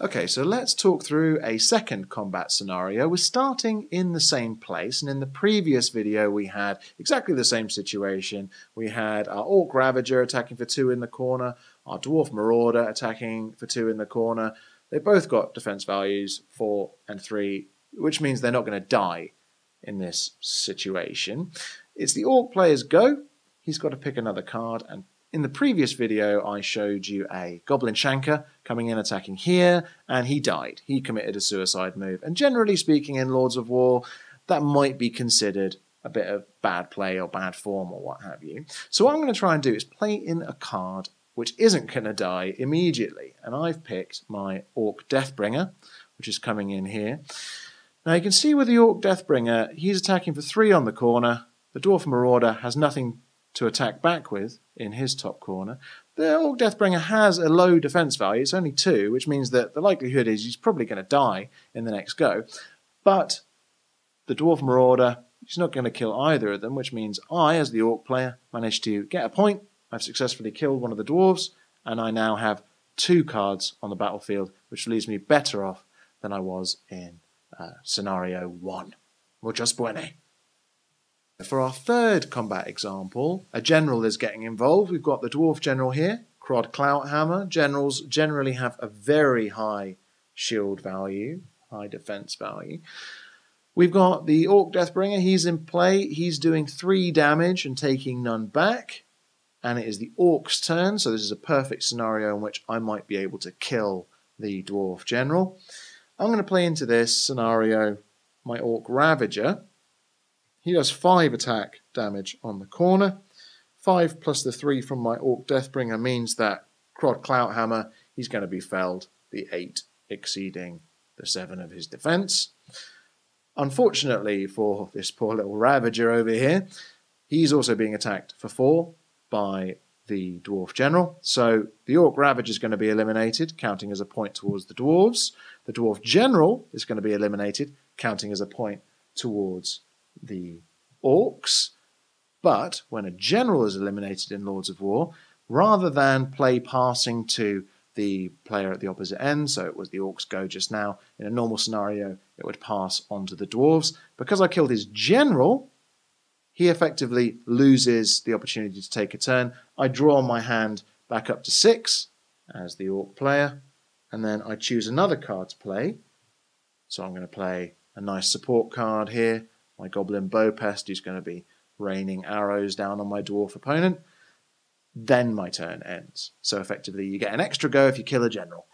Okay, so let's talk through a second combat scenario. We're starting in the same place, and in the previous video we had exactly the same situation. We had our Orc Ravager attacking for 2 in the corner, our Dwarf Marauder attacking for 2 in the corner. They both got defense values 4 and 3, which means they're not going to die in this situation. It's the Orc player's go. He's got to pick another card, and in the previous video, I showed you a Goblin Shanker coming in attacking here, and he died. He committed a suicide move. And generally speaking, in Lords of War, that might be considered a bit of bad play or bad form or what have you. So what I'm going to try and do is play in a card which isn't going to die immediately. And I've picked my Orc Deathbringer, which is coming in here. Now you can see with the Orc Deathbringer, he's attacking for 3 on the corner. The Dwarf Marauder has nothing to attack back with in his top corner. The Orc Deathbringer has a low defense value, it's only 2, which means that the likelihood is he's probably going to die in the next go. But the Dwarf Marauder, he's not going to kill either of them, which means I, as the Orc player, managed to get a point. I've successfully killed one of the Dwarves, and I now have 2 cards on the battlefield, which leaves me better off than I was in scenario 1. Muchos buenos. For our third combat example, a general is getting involved. We've got the Dwarf General here, Crod Clouthammer. Generals generally have a very high shield value, high defense value. We've got the Orc Deathbringer. He's in play. He's doing 3 damage and taking none back. And it is the Orc's turn, so this is a perfect scenario in which I might be able to kill the Dwarf General. I'm going to play into this scenario my Orc Ravager. He does 5 attack damage on the corner. 5 plus the 3 from my Orc Deathbringer means that Crod Clouthammer, he's going to be felled, the 8 exceeding the 7 of his defense. Unfortunately for this poor little Ravager over here, he's also being attacked for 4 by the Dwarf General. So the Orc Ravager is going to be eliminated, counting as a point towards the Dwarves. The Dwarf General is going to be eliminated, counting as a point towards the Orcs. But when a general is eliminated in Lords of War, rather than play passing to the player at the opposite end, so it was the Orcs' go just now, in a normal scenario it would pass on to the Dwarves. Because I killed his general, he effectively loses the opportunity to take a turn. I draw my hand back up to 6 as the Orc player, and then I choose another card to play. So I'm going to play a nice support card here, my Goblin Bowpest, who's going to be raining arrows down on my Dwarf opponent. Then my turn ends. So effectively you get an extra go if you kill a general.